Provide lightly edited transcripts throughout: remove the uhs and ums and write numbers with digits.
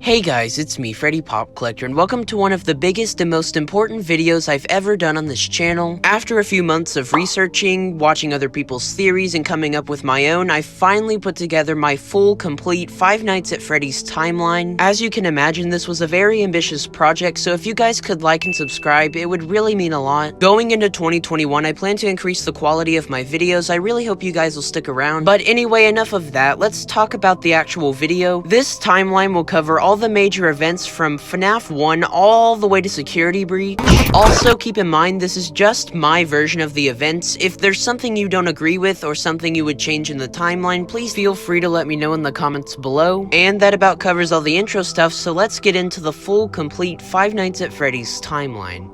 Hey guys, it's me, Freddy Pop Collector, and welcome to one of the biggest and most important videos I've ever done on this channel. After a few months of researching, watching other people's theories, and coming up with my own, I finally put together my full, complete Five Nights at Freddy's timeline. As you can imagine, this was a very ambitious project, so if you guys could like and subscribe, it would really mean a lot. Going into 2021, I plan to increase the quality of my videos. I really hope you guys will stick around. But anyway, enough of that. Let's talk about the actual video. This timeline will cover all the major events from FNAF 1 all the way to Security Breach. Also, keep in mind, this is just my version of the events. If there's something you don't agree with or something you would change in the timeline, please feel free to let me know in the comments below. And that about covers all the intro stuff, so let's get into the full, complete Five Nights at Freddy's timeline.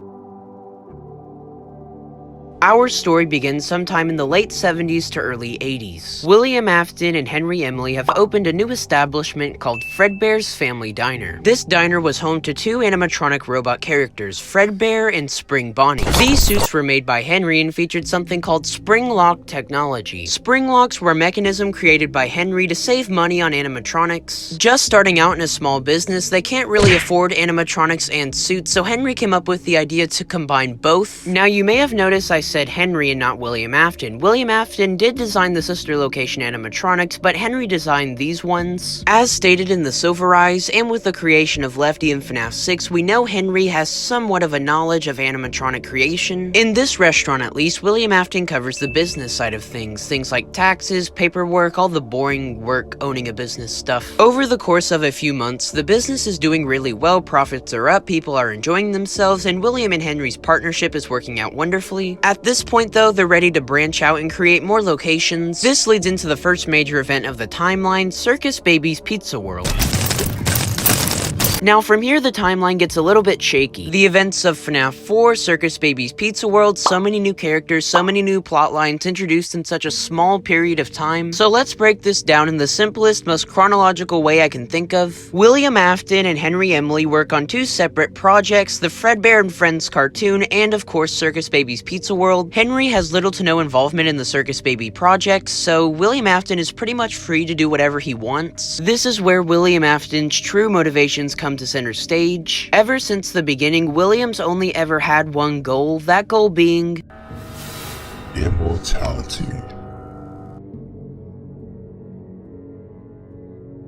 Our story begins sometime in the late 70s to early 80s. William Afton and Henry Emily have opened a new establishment called Fredbear's Family Diner. This diner was home to two animatronic robot characters, Fredbear and Spring Bonnie. These suits were made by Henry and featured something called spring lock technology. Spring locks were a mechanism created by Henry to save money on animatronics. Just starting out in a small business, they can't really afford animatronics and suits, so Henry came up with the idea to combine both. Now, you may have noticed I said Henry and not William Afton. William Afton did design the sister location animatronics, but Henry designed these ones. As stated in the Silver Eyes, and with the creation of Lefty in FNAF 6, we know Henry has somewhat of a knowledge of animatronic creation. In this restaurant at least, William Afton covers the business side of things like taxes, paperwork, all the boring work owning a business stuff. Over the course of a few months, the business is doing really well, profits are up, people are enjoying themselves, and William and Henry's partnership is working out wonderfully. At this point though, they're ready to branch out and create more locations. This leads into the first major event of the timeline, Circus Baby's Pizza World. Now from here, the timeline gets a little bit shaky. The events of FNAF 4, Circus Baby's Pizza World, so many new characters, so many new plot lines introduced in such a small period of time. So let's break this down in the simplest, most chronological way I can think of. William Afton and Henry Emily work on two separate projects, the Fredbear and Friends cartoon, and of course Circus Baby's Pizza World. Henry has little to no involvement in the Circus Baby project, so William Afton is pretty much free to do whatever he wants. This is where William Afton's true motivations come to center stage. Ever since the beginning, William's only ever had one goal, that goal being Immortality.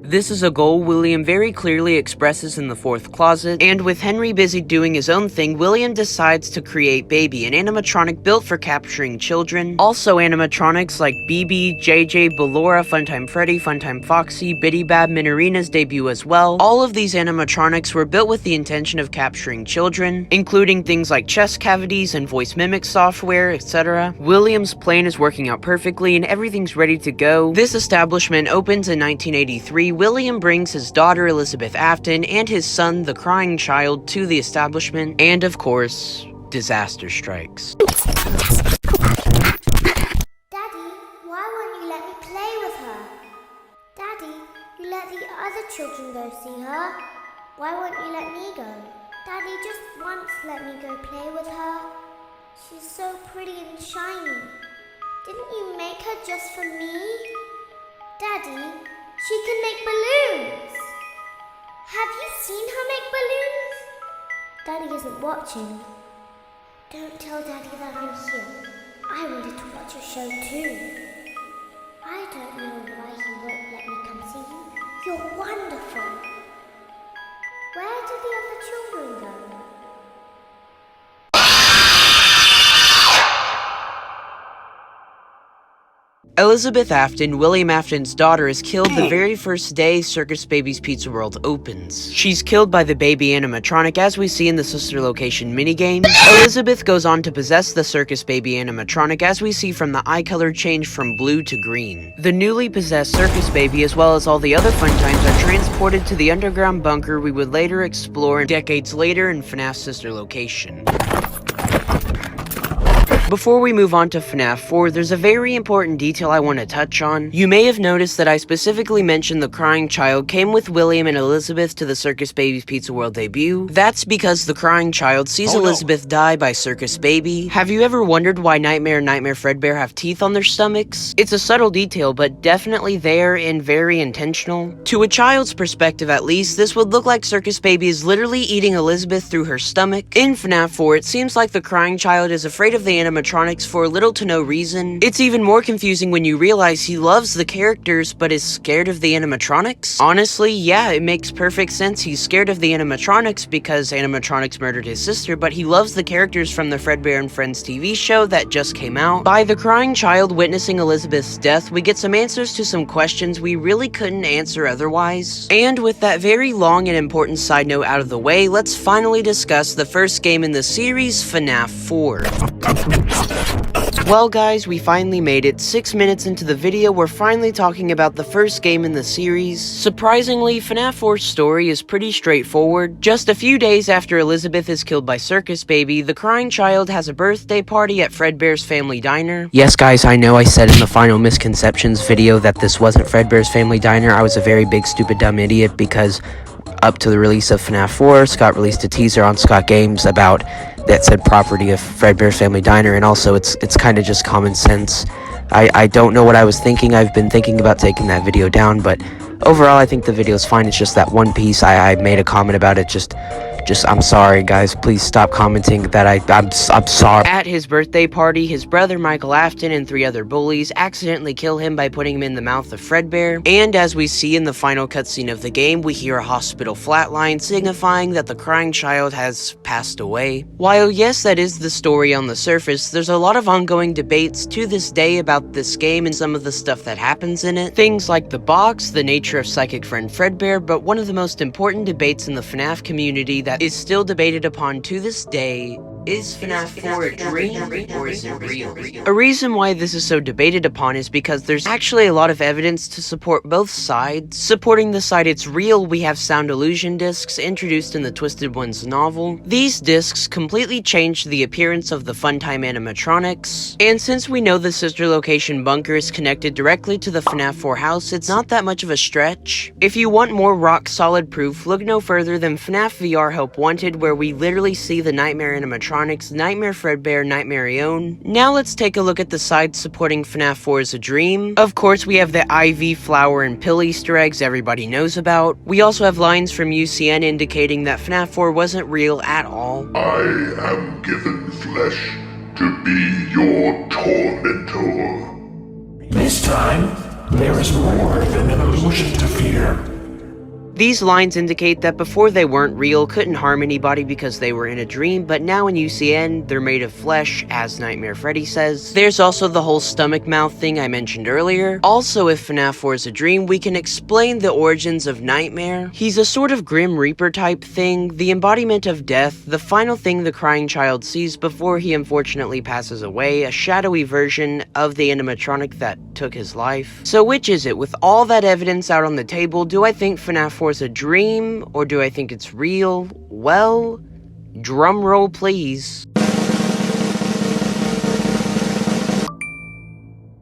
This is a goal William very clearly expresses in the fourth closet, and with Henry busy doing his own thing, William decides to create Baby, an animatronic built for capturing children. Also animatronics like BB, JJ, Ballora, Funtime Freddy, Funtime Foxy, Biddy Bab, Minarina's debut as well. All of these animatronics were built with the intention of capturing children, including things like chest cavities and voice mimic software, etc. William's plan is working out perfectly and everything's ready to go. This establishment opens in 1983. William brings his daughter Elizabeth Afton and his son, the crying child, to the establishment, and of course, disaster strikes. Daddy, why won't you let me play with her? Daddy, you let the other children go see her. Why won't you let me go? Daddy, just once let me go play with her. She's so pretty and shiny. Didn't you make her just for me? Daddy, she can make balloons! Have you seen her make balloons? Daddy isn't watching. Don't tell Daddy that I'm here. I wanted to watch your show too. I don't know why he won't let me come see you. You're wonderful. Where did the other children go? Elizabeth Afton, William Afton's daughter, is killed the very first day Circus Baby's Pizza World opens. She's killed by the baby animatronic, as we see in the sister location minigame. Elizabeth goes on to possess the Circus Baby animatronic, as we see from the eye color change from blue to green. The newly possessed Circus Baby, as well as all the other Funtimes, are transported to the underground bunker we would later explore decades later in FNAF's sister location. before we move on to FNAF 4, there's a very important detail I want to touch on. You may have noticed that I specifically mentioned the crying child came with William and Elizabeth to the Circus Baby's Pizza World debut. That's because the crying child sees Elizabeth die by Circus Baby. Have you ever wondered why Nightmare and Nightmare Fredbear have teeth on their stomachs? It's a subtle detail, but definitely there and very intentional. To a child's perspective at least, this would look like Circus Baby is literally eating Elizabeth through her stomach. In FNAF 4, it seems like the crying child is afraid of the animatronics for little to no reason. It's even more confusing when you realize he loves the characters but is scared of the animatronics. Honestly, yeah, it makes perfect sense. He's scared of the animatronics because animatronics murdered his sister, but he loves the characters from the Fredbear and Friends TV show that just came out. By the crying child witnessing Elizabeth's death, we get some answers to some questions we really couldn't answer otherwise. And with that very long and important side note out of the way, let's finally discuss the first game in the series, FNAF 4. Well guys, we finally made it. 6 minutes into the video, we're finally talking about the first game in the series. Surprisingly, FNAF 4's story is pretty straightforward. Just a few days after Elizabeth is killed by Circus Baby, the crying child has a birthday party at Fredbear's Family Diner. Yes guys, I know I said in the Final Misconceptions video that this wasn't Fredbear's Family Diner. I was a very big stupid dumb idiot because up to the release of FNAF 4, Scott released a teaser on Scott Games that said property of Fredbear's Family Diner, and also it's kind of just common sense. I don't know what I was thinking. I've been thinking about taking that video down, but overall I think the video is fine. It's just that one piece I made a comment about it. Just I'm sorry guys, please stop commenting that I'm sorry. At his birthday party, his brother Michael Afton and 3 other bullies accidentally kill him by putting him in the mouth of Fredbear, and as we see in the final cutscene of the game, we hear a hospital flatline signifying that the crying child has passed away. While yes, that is the story on the surface, there's a lot of ongoing debates to this day about this game and some of the stuff that happens in it. Things like the box, the nature of psychic friend Fredbear, but one of the most important debates in the FNAF community that is still debated upon to this day: is FNAF 4 a dream or is it real? A reason why this is so debated upon is because there's actually a lot of evidence to support both sides. Supporting the side it's real, we have sound illusion discs introduced in the Twisted Ones novel. These discs completely changed the appearance of the Funtime animatronics, and since we know the sister location bunker is connected directly to the FNAF 4 house, it's not that much of a stretch. If you want more rock solid proof, look no further than FNAF VR Help Wanted, where we literally see the Nightmare animatronics, Nightmare Fredbear, Nightmare Ione. Now let's take a look at the sides supporting FNAF 4 as a dream. Of course, we have the IV, flower, and pill Easter eggs everybody knows about. We also have lines from UCN indicating that FNAF 4 wasn't real at all. I am given flesh to be your tormentor. This time, there is more than an illusion to fear. These lines indicate that before they weren't real, couldn't harm anybody because they were in a dream, but now in UCN, they're made of flesh, as Nightmare Freddy says. There's also the whole stomach mouth thing I mentioned earlier. Also, if FNAF 4 is a dream, we can explain the origins of Nightmare. He's a sort of Grim Reaper type thing, the embodiment of death, the final thing the crying child sees before he unfortunately passes away, a shadowy version of the animatronic that took his life. So which is it? With all that evidence out on the table, do I think FNAF 4 is a dream, or do I think it's real? Well, drum roll please.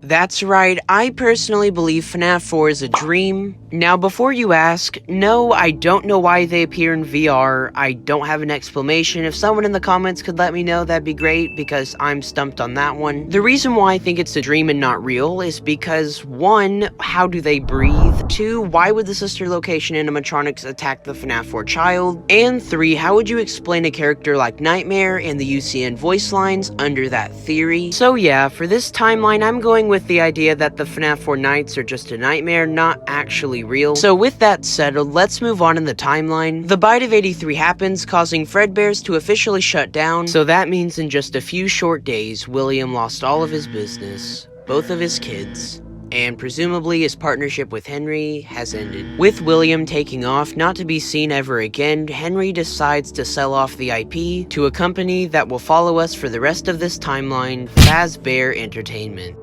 That's right, I personally believe FNAF 4 is a dream. Now before you ask, no, I don't know why they appear in VR. I don't have an explanation. If someone in the comments could let me know, that'd be great, because I'm stumped on that one. The reason why I think it's a dream and not real is because 1, how do they breathe? 2, why would the sister location animatronics attack the FNAF 4 child? And 3, how would you explain a character like Nightmare and the UCN voice lines under that theory? So yeah, for this timeline, I'm going with the idea that the FNAF 4 nights are just a nightmare, not actually real. So with that settled, let's move on in the timeline. The bite of 83 happens, causing Fredbear's to officially shut down, so that means in just a few short days, William lost all of his business, both of his kids, and presumably his partnership with Henry has ended. With William taking off, not to be seen ever again, Henry decides to sell off the IP to a company that will follow us for the rest of this timeline, Fazbear Entertainment.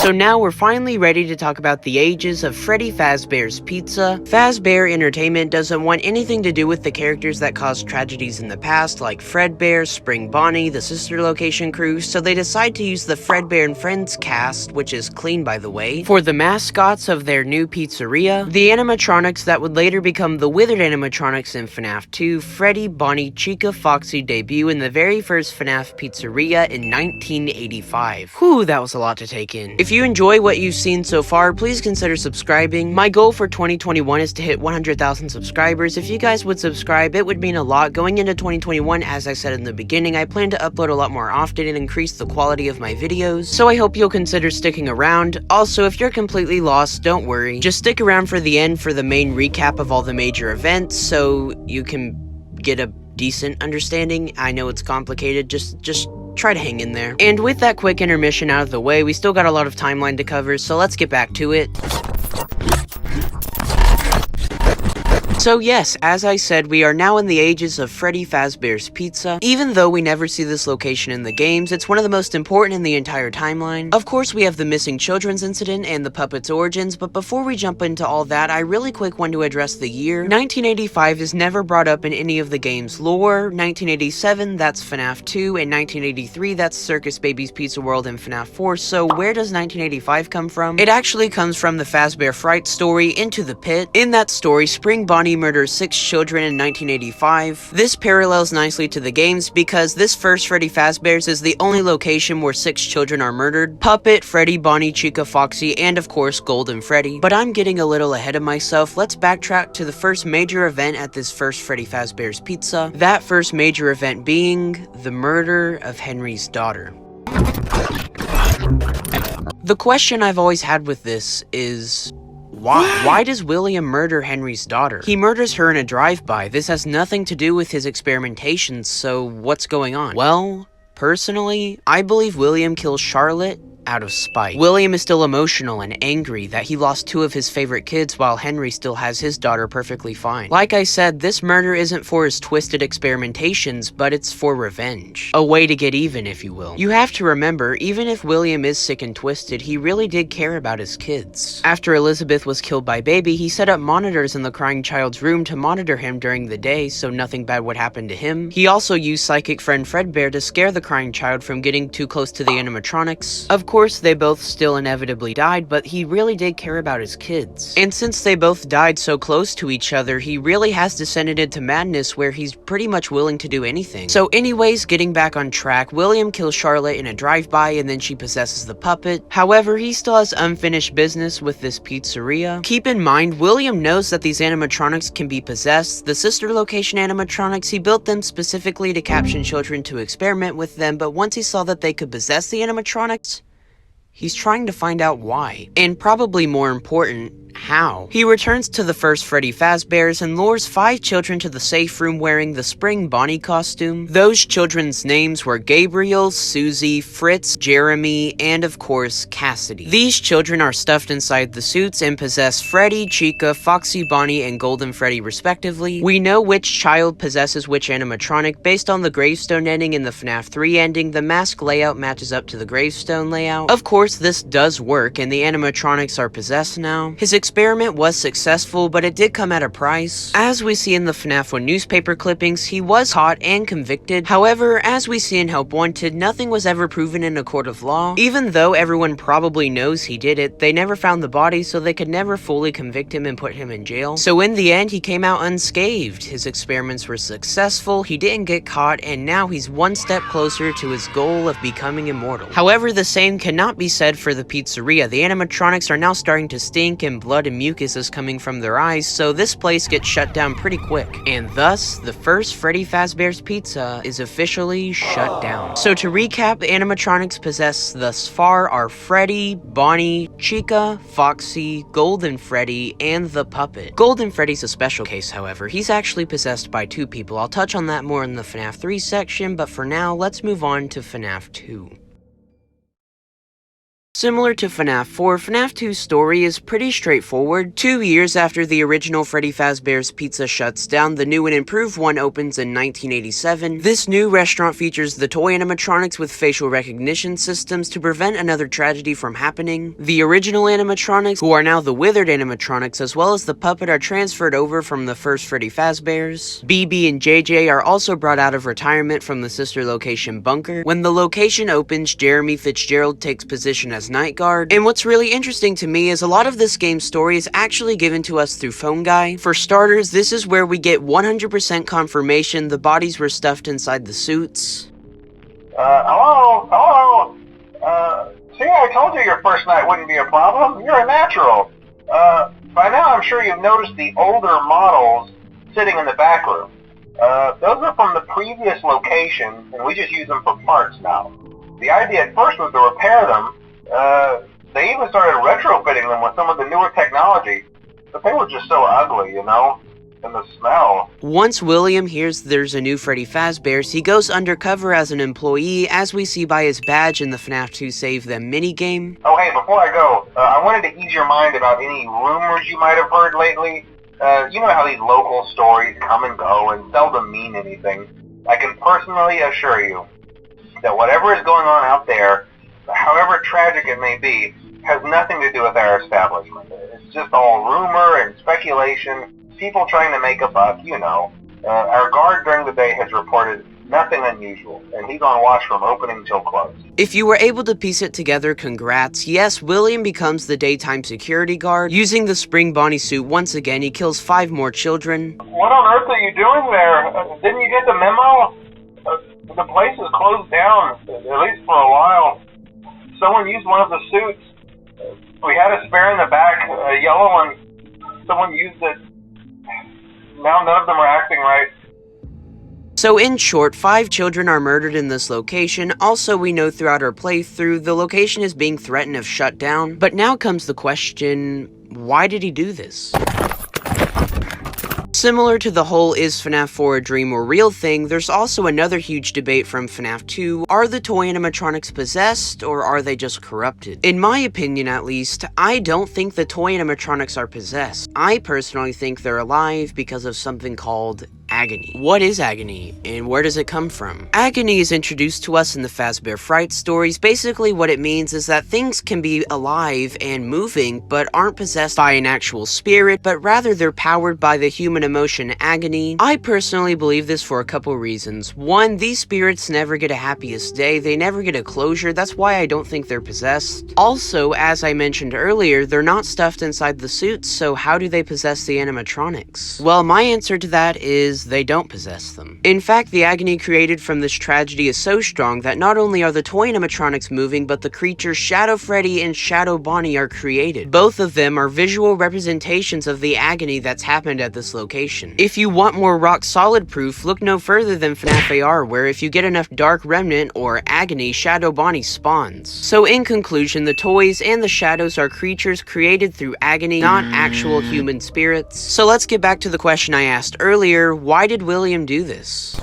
So now we're finally ready to talk about the ages of Freddy Fazbear's Pizza. Fazbear Entertainment doesn't want anything to do with the characters that caused tragedies in the past, like Fredbear, Spring Bonnie, the Sister Location crew, so they decide to use the Fredbear and Friends cast, which is clean by the way, for the mascots of their new pizzeria. The animatronics that would later become the withered animatronics in FNAF 2, Freddy, Bonnie, Chica, Foxy debut in the very first FNAF pizzeria in 1985. Whew, that was a lot to take in. If you enjoy what you've seen so far, please consider subscribing. My goal for 2021 is to hit 100,000 subscribers. If you guys would subscribe, it would mean a lot. Going into 2021, as I said in the beginning, I plan to upload a lot more often and increase the quality of my videos, so I hope you'll consider sticking around. Also, if you're completely lost, don't worry. Just stick around for the end for the main recap of all the major events, so you can get a decent understanding. I know it's complicated, just try to hang in there. And with that quick intermission out of the way, we still got a lot of timeline to cover, so let's get back to it. So yes, as I said, we are now in the ages of Freddy Fazbear's Pizza. Even though we never see this location in the games, it's one of the most important in the entire timeline. Of course, we have the missing children's incident and the puppet's origins, but before we jump into all that, I really quick want to address the year. 1985 is never brought up in any of the game's lore. 1987, that's FNAF 2, and 1983, that's Circus Baby's Pizza World in FNAF 4, so where does 1985 come from? It actually comes from the Fazbear Fright story, Into the Pit. In that story, Spring Bonnie murders 6 children in 1985. This parallels nicely to the games because this first Freddy Fazbear's is the only location where 6 children are murdered: Puppet, Freddy, Bonnie, Chica, Foxy, and of course Golden Freddy. But I'm getting a little ahead of myself. Let's backtrack to the first major event at this first Freddy Fazbear's Pizza. That first major event being the murder of Henry's daughter. The question I've always had with this is, why does William murder Henry's daughter? He murders her in a drive-by. This has nothing to do with his experimentations, so what's going on? Well, personally, I believe William kills Charlotte out of spite. William is still emotional and angry that he lost 2 of his favorite kids while Henry still has his daughter perfectly fine. Like I said, this murder isn't for his twisted experimentations, but it's for revenge. A way to get even, if you will. You have to remember, even if William is sick and twisted, he really did care about his kids. After Elizabeth was killed by Baby, he set up monitors in the crying child's room to monitor him during the day so nothing bad would happen to him. He also used psychic friend Fredbear to scare the crying child from getting too close to the animatronics. Of course, they both still inevitably died, but he really did care about his kids. And since they both died so close to each other, he really has descended into madness where he's pretty much willing to do anything. So anyways, getting back on track, William kills Charlotte in a drive-by and then she possesses the puppet. However, he still has unfinished business with this pizzeria. Keep in mind, William knows that these animatronics can be possessed. The sister location animatronics, he built them specifically to caption children to experiment with them, but once he saw that they could possess the animatronics, he's trying to find out why. And probably more important, how. He returns to the first Freddy Fazbear's and lures 5 children to the safe room wearing the Spring Bonnie costume. Those children's names were Gabriel, Susie, Fritz, Jeremy, and of course, Cassidy. These children are stuffed inside the suits and possess Freddy, Chica, Foxy, Bonnie, and Golden Freddy respectively. We know which child possesses which animatronic based on the gravestone ending in the FNAF 3 ending. The mask layout matches up to the gravestone layout. Of course, this does work and the animatronics are possessed now. His experiment was successful, but it did come at a price. As we see in the FNAF 1 newspaper clippings, he was caught and convicted. However, as we see in Help Wanted, nothing was ever proven in a court of law. Even though everyone probably knows he did it, they never found the body, so they could never fully convict him and put him in jail. So in the end, he came out unscathed. His experiments were successful, he didn't get caught, and now he's one step closer to his goal of becoming immortal. However, the same cannot be said for the pizzeria. The animatronics are now starting to stink and blood and mucus is coming from their eyes, so this place gets shut down pretty quick. And thus, the first Freddy Fazbear's Pizza is officially shut down. So to recap, the animatronics possessed thus far are Freddy, Bonnie, Chica, Foxy, Golden Freddy, and the puppet. Golden Freddy's a special case, however. He's actually possessed by 2 people. I'll touch on that more in the FNAF 3 section, but for now, let's move on to FNAF 2. Similar to FNAF 4, FNAF 2's story is pretty straightforward. 2 years after the original Freddy Fazbear's Pizza shuts down, the new and improved one opens in 1987. This new restaurant features the toy animatronics with facial recognition systems to prevent another tragedy from happening. The original animatronics, who are now the withered animatronics, as well as the puppet, are transferred over from the first Freddy Fazbears. BB and JJ are also brought out of retirement from the sister location Bunker. When the location opens, Jeremy Fitzgerald takes position as Night Guard. And what's really interesting to me is a lot of this game's story is actually given to us through Phone Guy. For starters, this is where we get 100% confirmation the bodies were stuffed inside the suits. Hello? See, I told you your first night wouldn't be a problem. You're a natural. By now I'm sure you've noticed the older models sitting in the back room. Those are from the previous location, and we just use them for parts now. The idea at first was to repair them. They even started retrofitting them with some of the newer technology, but they were just so ugly, you know? And the smell. Once William hears there's a new Freddy Fazbear's, he goes undercover as an employee, as we see by his badge in the FNAF 2 Save Them minigame. Oh hey, before I go, I wanted to ease your mind about any rumors you might have heard lately. You know how these local stories come and go and seldom mean anything. I can personally assure you that whatever is going on out there, however tragic it may be, has nothing to do with our establishment. It's just all rumor and speculation, people trying to make a buck, you know. Our guard during the day has reported nothing unusual, and he's on watch from opening till close. If you were able to piece it together, congrats. Yes, William becomes the daytime security guard. Using the Spring Bonnie suit once again, he kills 5 more children. What on earth are you doing there? Didn't you get the memo? The place is closed down, at least for a while. Someone used one of the suits. We had a spare in the back, a yellow one. Someone used it. Now none of them are acting right. So in short, 5 children are murdered in this location. Also, we know throughout our playthrough, the location is being threatened of shut down. But now comes the question, why did he do this? Similar to the whole is FNAF 4 a dream or real thing, there's also another huge debate from FNAF 2. Are the toy animatronics possessed, or are they just corrupted? In my opinion at least, I don't think the toy animatronics are possessed. I personally think they're alive because of something called agony. What is agony, and where does it come from? Agony is introduced to us in the Fazbear Fright stories. Basically what it means is that things can be alive and moving, but aren't possessed by an actual spirit, but rather they're powered by the human emotion agony. I personally believe this for a couple reasons. One, these spirits never get a happiest day, they never get a closure, that's why I don't think they're possessed. Also, as I mentioned earlier, they're not stuffed inside the suits, so how do they possess the animatronics? Well, my answer to that is they don't possess them. In fact, the agony created from this tragedy is so strong that not only are the toy animatronics moving, but the creatures Shadow Freddy and Shadow Bonnie are created. Both of them are visual representations of the agony that's happened at this location. If you want more rock-solid proof, look no further than FNAF AR, where if you get enough Dark Remnant or Agony, Shadow Bonnie spawns. So in conclusion, the toys and the shadows are creatures created through agony, not actual human spirits. So let's get back to the question I asked earlier, why did William do this?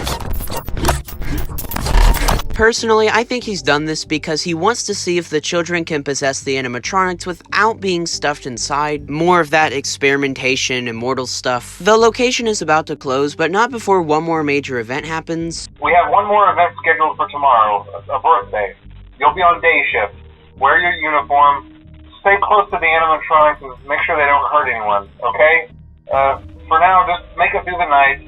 Personally, I think he's done this because he wants to see if the children can possess the animatronics without being stuffed inside. More of that experimentation, immortal stuff. The location is about to close, but not before one more major event happens. We have one more event scheduled for tomorrow, a birthday. You'll be on day shift. Wear your uniform. Stay close to the animatronics and make sure they don't hurt anyone, okay? For now, just make it through the night.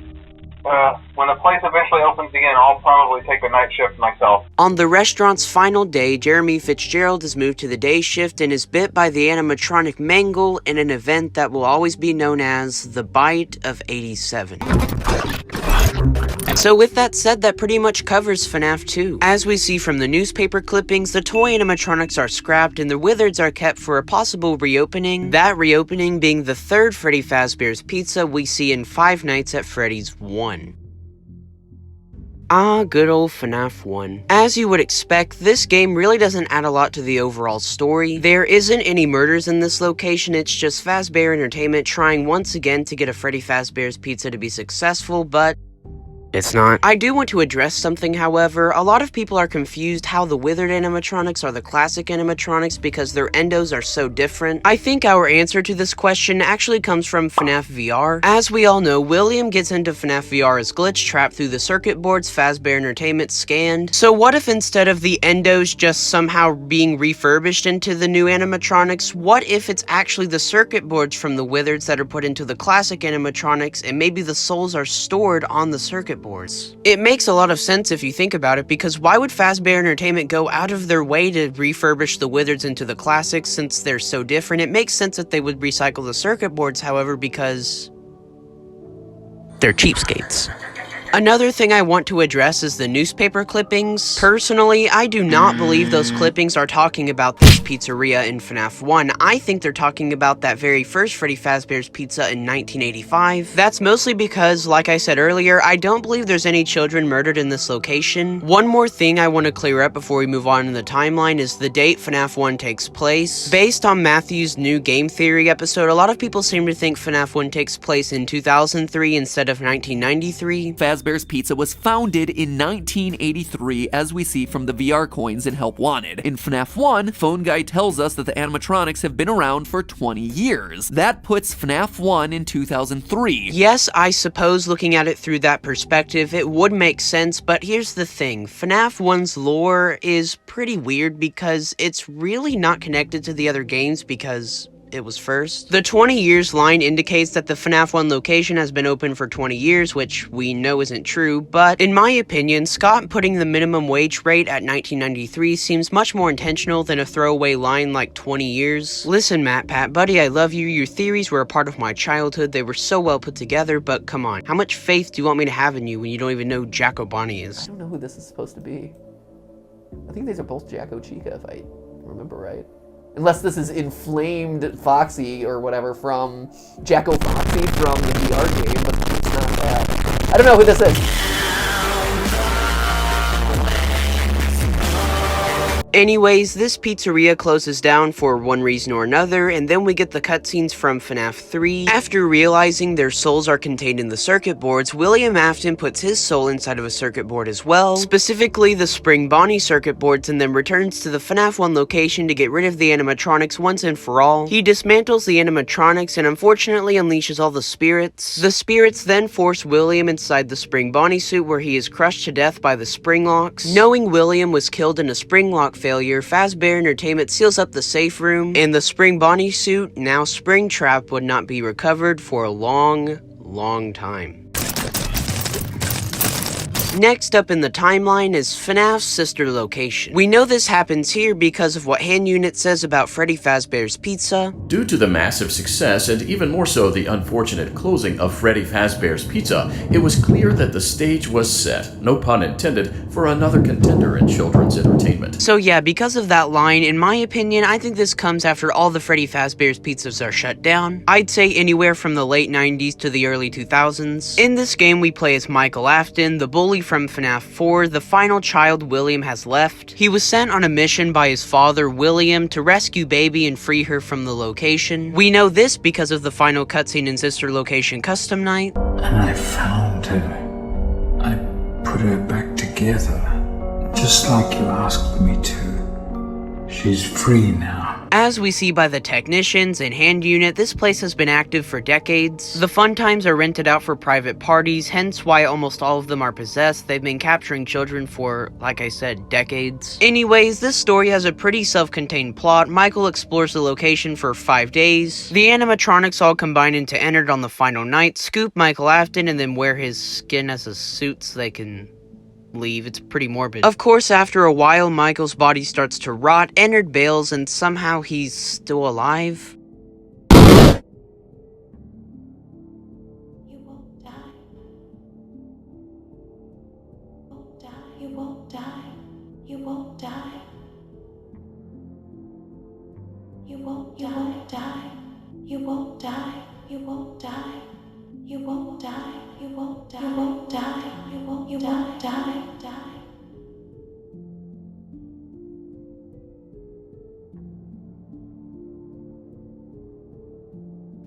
When the place eventually opens again, I'll probably take the night shift myself. On the restaurant's final day, Jeremy Fitzgerald is moved to the day shift and is bit by the animatronic Mangle in an event that will always be known as the Bite of 87. So with that said, that pretty much covers FNAF 2. As we see from the newspaper clippings, the toy animatronics are scrapped and the Wizards are kept for a possible reopening, that reopening being the 3rd Freddy Fazbear's Pizza we see in Five Nights at Freddy's 1. Ah, good old FNAF 1. As you would expect, this game really doesn't add a lot to the overall story. There isn't any murders in this location, it's just Fazbear Entertainment trying once again to get a Freddy Fazbear's Pizza to be successful, but It's not. I do want to address something, however. A lot of people are confused how the withered animatronics are the classic animatronics because their endos are so different. I think our answer to this question actually comes from FNAF VR. As we all know, William gets into FNAF VR as glitch trapped through the circuit boards Fazbear Entertainment scanned. So what if instead of the endos just somehow being refurbished into the new animatronics, what if it's actually the circuit boards from the withereds that are put into the classic animatronics and maybe the souls are stored on the circuit boards? It makes a lot of sense if you think about it, because why would Fazbear Entertainment go out of their way to refurbish the withereds into the classics since they're so different? It makes sense that they would recycle the circuit boards, however, because they're cheapskates. Another thing I want to address is the newspaper clippings. Personally, I do not believe those clippings are talking about this pizzeria in FNAF 1. I think they're talking about that very first Freddy Fazbear's Pizza in 1985. That's mostly because, like I said earlier, I don't believe there's any children murdered in this location. One more thing I want to clear up before we move on in the timeline is the date FNAF 1 takes place. Based on Matthew's new game theory episode, a lot of people seem to think FNAF 1 takes place in 2003 instead of 1993. Fazbear's Pizza was founded in 1983, as we see from the VR coins in Help Wanted. In FNAF 1, Phone Guy tells us that the animatronics have been around for 20 years. That puts FNAF 1 in 2003. Yes, I suppose looking at it through that perspective, it would make sense, but here's the thing. FNAF 1's lore is pretty weird because it's really not connected to the other games because it was first. The 20 years line indicates that the FNAF 1 location has been open for 20 years, which we know isn't true, but in my opinion, Scott putting the minimum wage rate at 1993 seems much more intentional than a throwaway line like 20 years. Listen, Matt Pat, buddy, I love you. Your theories were a part of my childhood. They were so well put together, but come on. How much faith do you want me to have in you when you don't even know Jack O'Bonnie is? I don't know who this is supposed to be. I think these are both Jacko Chica, if I remember right. Unless this is inflamed Foxy or whatever from Jacko Foxy from the VR game, but it's not that. I don't know who this is. Anyways, this pizzeria closes down for one reason or another, and then we get the cutscenes from FNAF 3. After realizing their souls are contained in the circuit boards, William Afton puts his soul inside of a circuit board as well, specifically the Spring Bonnie circuit boards, and then returns to the FNAF 1 location to get rid of the animatronics once and for all. He dismantles the animatronics and unfortunately unleashes all the spirits. The spirits then force William inside the Spring Bonnie suit where he is crushed to death by the spring locks. Knowing William was killed in a spring lock failure, Fazbear Entertainment seals up the safe room, and the Spring Bonnie suit, now Springtrap, would not be recovered for a long time. Next up in the timeline is FNAF's sister location. We know this happens here because of what Hand Unit says about Freddy Fazbear's Pizza. Due to the massive success, and even more so the unfortunate closing of Freddy Fazbear's Pizza, it was clear that the stage was set, no pun intended, for another contender in children's entertainment. So yeah, because of that line, in my opinion, I think this comes after all the Freddy Fazbear's Pizzas are shut down. I'd say anywhere from the late 90s to the early 2000s. In this game, we play as Michael Afton, the bully from FNAF 4, the final child William has left. He was sent on a mission by his father, William, to rescue Baby and free her from the location. We know this because of the final cutscene in Sister Location Custom Night. And I found her. I put her back together, just like you asked me to. She's free now. As we see by the technicians and Hand Unit, this place has been active for decades. The fun times are rented out for private parties, hence why almost all of them are possessed. They've been capturing children for, like I said, decades. Anyways, this story has a pretty self-contained plot. Michael explores the location for 5 days. The animatronics all combine into Ennard on the final night, scoop Michael Afton, and then wear his skin as a suit so they can leave. It's pretty morbid. Of course, after a while, Michael's body starts to rot, Ennard bails, and somehow he's still alive. You won't die. You won't die. You won't die. You won't die. You won't die. You won't die. You won't die. You won't die. You won't die. You won't die.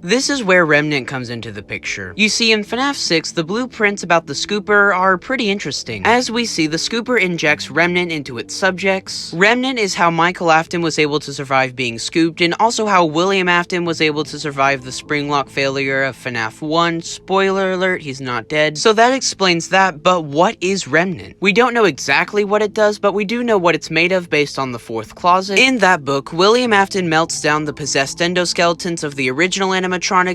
This is where Remnant comes into the picture. You see, in FNAF 6, the blueprints about the Scooper are pretty interesting. As we see, the Scooper injects Remnant into its subjects. Remnant is how Michael Afton was able to survive being scooped, and also how William Afton was able to survive the spring lock failure of FNAF 1. Spoiler alert, he's not dead. So that explains that, but what is Remnant? We don't know exactly what it does, but we do know what it's made of based on the fourth closet. In that book, William Afton melts down the possessed endoskeletons of the original animatronics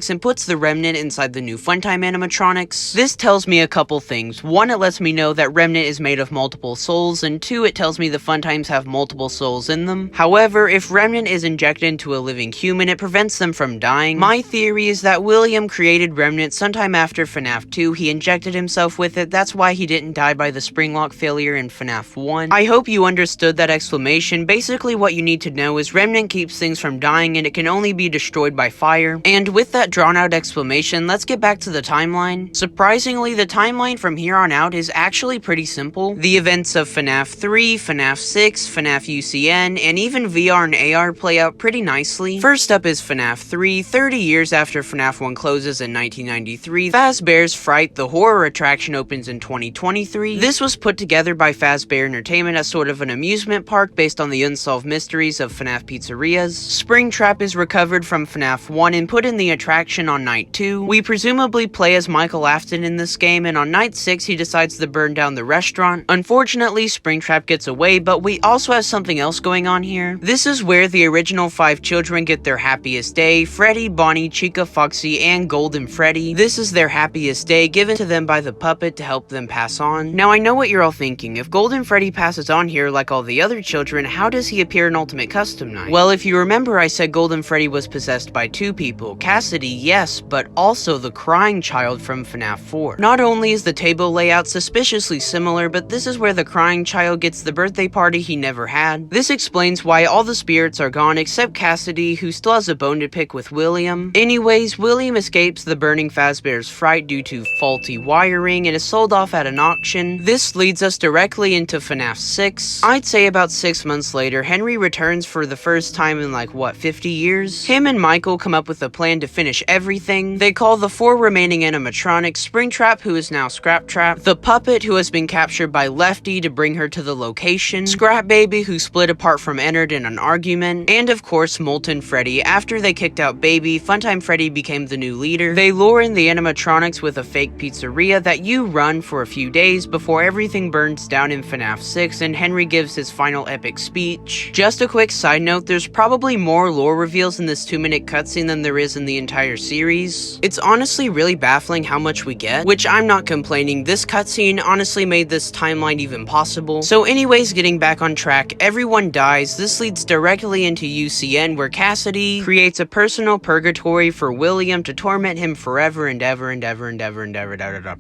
and puts the Remnant inside the new Funtime animatronics. This tells me a couple things. One, it lets me know that Remnant is made of multiple souls, and two, it tells me the Funtimes have multiple souls in them. However, if Remnant is injected into a living human, it prevents them from dying. My theory is that William created Remnant sometime after FNAF 2. He injected himself with it. That's why he didn't die by the spring lock failure in FNAF 1. I hope you understood that explanation. Basically, what you need to know is Remnant keeps things from dying, and it can only be destroyed by fire. And with that drawn out explanation, let's get back to the timeline. Surprisingly, the timeline from here on out is actually pretty simple. The events of FNAF 3, FNAF 6, FNAF UCN, and even VR and AR play out pretty nicely. First up is FNAF 3. 30 years after FNAF 1 closes in 1993, Fazbear's Fright, the horror attraction, opens in 2023. This was put together by Fazbear Entertainment as sort of an amusement park based on the unsolved mysteries of FNAF pizzerias. Springtrap is recovered from FNAF 1 and put in the attraction on night 2. We presumably play as Michael Afton in this game, and on night 6 he decides to burn down the restaurant. Unfortunately, Springtrap gets away, but we also have something else going on here. This is where the original 5 children get their happiest day: Freddy, Bonnie, Chica, Foxy, and Golden Freddy. This is their happiest day, given to them by the puppet to help them pass on. Now, I know what you're all thinking. If Golden Freddy passes on here like all the other children, how does he appear in Ultimate Custom Night? Well, if you remember, I said Golden Freddy was possessed by 2 people. Cassidy, yes, but also the crying child from FNAF 4. Not only is the table layout suspiciously similar, but this is where the crying child gets the birthday party he never had. This explains why all the spirits are gone except Cassidy, who still has a bone to pick with William. Anyways, William escapes the burning Fazbear's Fright due to faulty wiring and is sold off at an auction. This leads us directly into FNAF 6. I'd say about 6 months later, Henry returns for the first time in 50 years? Him and Michael come up with a plan to finish everything. They call the 4 remaining animatronics: Springtrap, who is now Scraptrap, the puppet, who has been captured by Lefty to bring her to the location, Scrap Baby, who split apart from Ennard in an argument, and of course Molten Freddy. After they kicked out Baby, Funtime Freddy became the new leader. They lure in the animatronics with a fake pizzeria that you run for a few days before everything burns down in FNAF 6 and Henry gives his final epic speech. Just a quick side note, there's probably more lore reveals in this 2-minute cutscene than there is in the entire series. It's honestly really baffling how much we get, which I'm not complaining. This cutscene honestly made this timeline even possible. So anyways, getting back on track, everyone dies. This leads directly into UCN, where Cassidy creates a personal purgatory for William to torment him forever and ever and ever and ever and ever.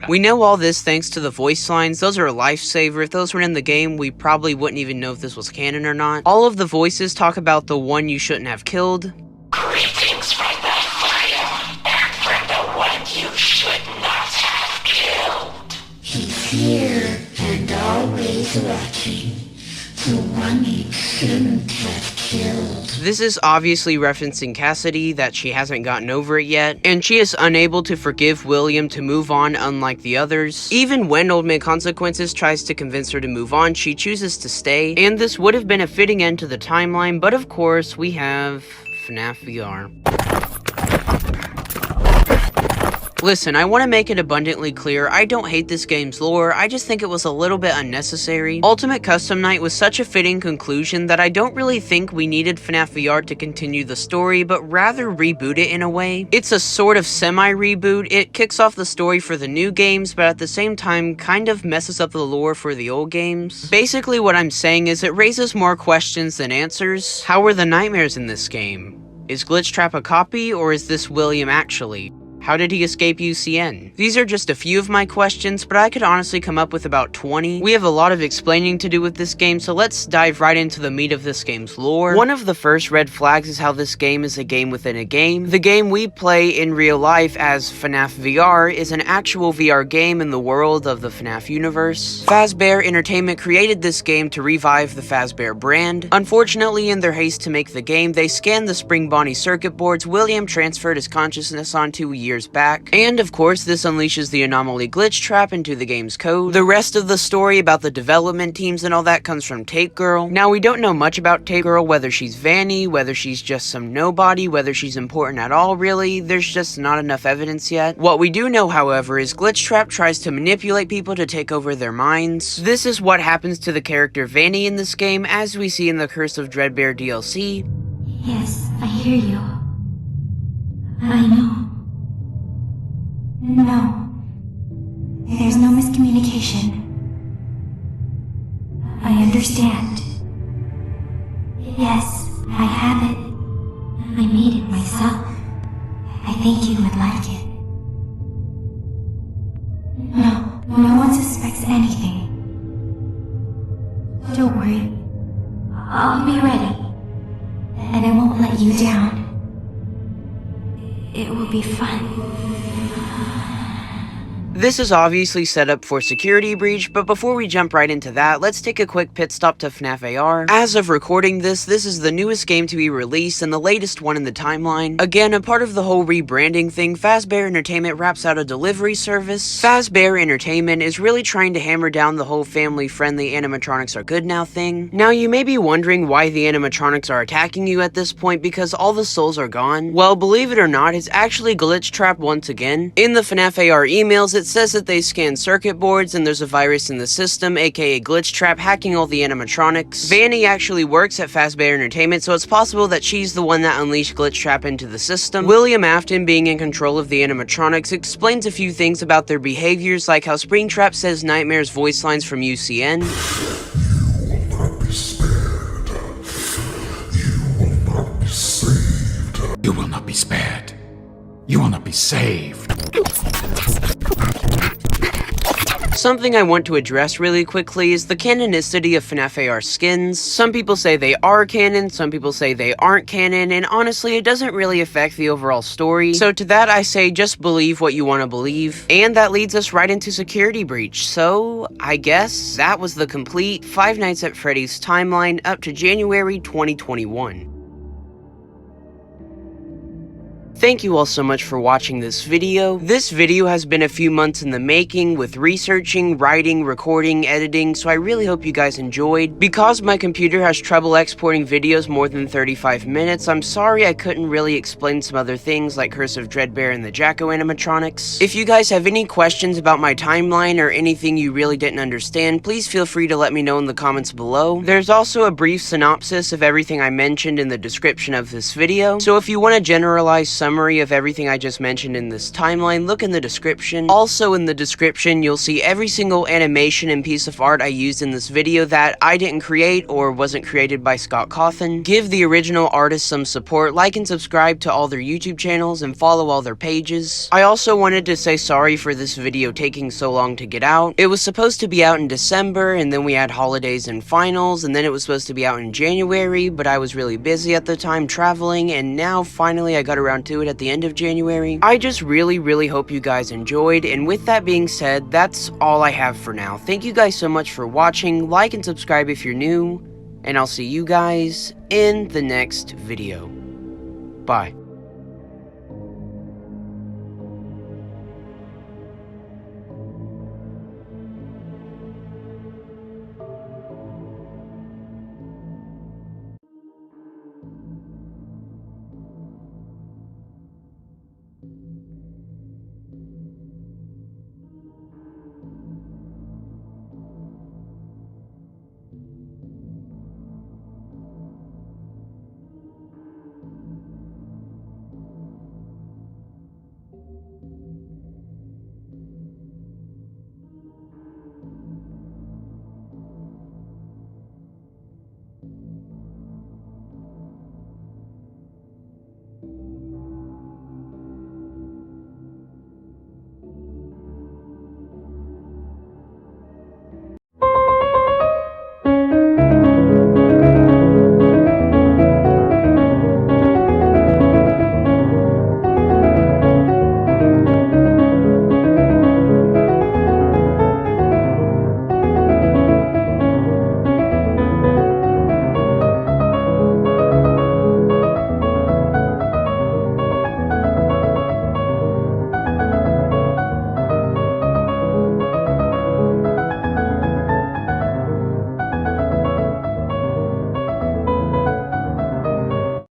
We know all this thanks to the voice lines. Those are a lifesaver. If those were in the game, we probably wouldn't even know if this was canon or not. All of the voices talk about the one you shouldn't have killed. Greetings from the fire, and from the one you should not have killed. He's here and always watching. The one you shouldn't have killed. This is obviously referencing Cassidy, that she hasn't gotten over it yet, and she is unable to forgive William to move on, unlike the others. Even when Ultimate Consequences tries to convince her to move on, she chooses to stay, and this would have been a fitting end to the timeline, but of course, we have FNAF VR. Listen, I want to make it abundantly clear, I don't hate this game's lore, I just think it was a little bit unnecessary. Ultimate Custom Night was such a fitting conclusion that I don't really think we needed FNAF VR to continue the story, but rather reboot it in a way. It's a sort of semi-reboot. It kicks off the story for the new games, but at the same time kind of messes up the lore for the old games. Basically what I'm saying is it raises more questions than answers. How were the nightmares in this game? Is Glitchtrap a copy, or is this William actually? How did he escape UCN? These are just a few of my questions, but I could honestly come up with about 20. We have a lot of explaining to do with this game, so let's dive right into the meat of this game's lore. One of the first red flags is how this game is a game within a game. The game we play in real life as FNAF VR is an actual VR game in the world of the FNAF universe. Fazbear Entertainment created this game to revive the Fazbear brand. Unfortunately, in their haste to make the game, they scanned the Spring Bonnie circuit boards William transferred his consciousness onto years back, and of course this unleashes the anomaly glitch trap into the game's code. The rest of the story about the development teams and all that comes from Tape Girl. Now, we don't know much about Tape Girl, whether she's Vanny, whether she's just some nobody, whether she's important at all, really. There's just not enough evidence yet. What we do know, however, is Glitch Trap tries to manipulate people to take over their minds. This is what happens to the character Vanny in this game, as we see in the Curse of Dreadbear DLC. Yes, I hear you. I know. No. There's no miscommunication. I understand. Yes, I have it. I made it myself. I think you would like it. No one suspects anything. Don't worry. I'll be ready. And I won't let you down. It will be fun. This is obviously set up for security breach, but before we jump right into that, let's take a quick pit stop to FNAF AR. As of recording this is the newest game to be released and the latest one in the timeline. Again, a part of the whole rebranding thing, Fazbear Entertainment wraps out a delivery service. Fazbear Entertainment is really trying to hammer down the whole family-friendly animatronics are good now thing. Now, you may be wondering why the animatronics are attacking you at this point because all the souls are gone. Well, believe it or not, it's actually Glitch Trap once again. In the FNAF AR emails, it says that they scan circuit boards and there's a virus in the system, aka Glitch Trap, hacking all the animatronics. Vanny actually works at Fazbear Entertainment, so it's possible that she's the one that unleashed Glitch Trap into the system. William Afton, being in control of the animatronics, explains a few things about their behaviors, like how Springtrap says Nightmare's voice lines from UCN. You will not be spared. You will not be saved. Something I want to address really quickly is the canonicity of FNAF AR skins. Some people say they are canon, some people say they aren't canon, and honestly, it doesn't really affect the overall story. So to that I say, just believe what you want to believe. And that leads us right into security breach. So, I guess that was the complete Five Nights at Freddy's timeline up to January 2021. Thank you all so much for watching this video. This video has been a few months in the making with researching, writing, recording, editing, so I really hope you guys enjoyed. Because my computer has trouble exporting videos more than 35 minutes, I'm sorry I couldn't really explain some other things like Curse of Dreadbear and the Jacko animatronics. If you guys have any questions about my timeline or anything you really didn't understand, please feel free to let me know in the comments below. There's also a brief synopsis of everything I mentioned in the description of this video, so if you want a generalized summary of everything I just mentioned in this timeline, look in the description. Also in the description, you'll see every single animation and piece of art I used in this video that I didn't create or wasn't created by Scott Cawthon. Give the original artists some support, like and subscribe to all their YouTube channels, and follow all their pages. I also wanted to say sorry for this video taking so long to get out. It was supposed to be out in December, and then we had holidays and finals, and then it was supposed to be out in January, but I was really busy at the time traveling, and now finally I got around to it at the end of January. I just really hope you guys enjoyed, and with that being said, that's all I have for now. Thank you guys so much for watching. Like and subscribe if you're new, and I'll see you guys in the next video. Bye.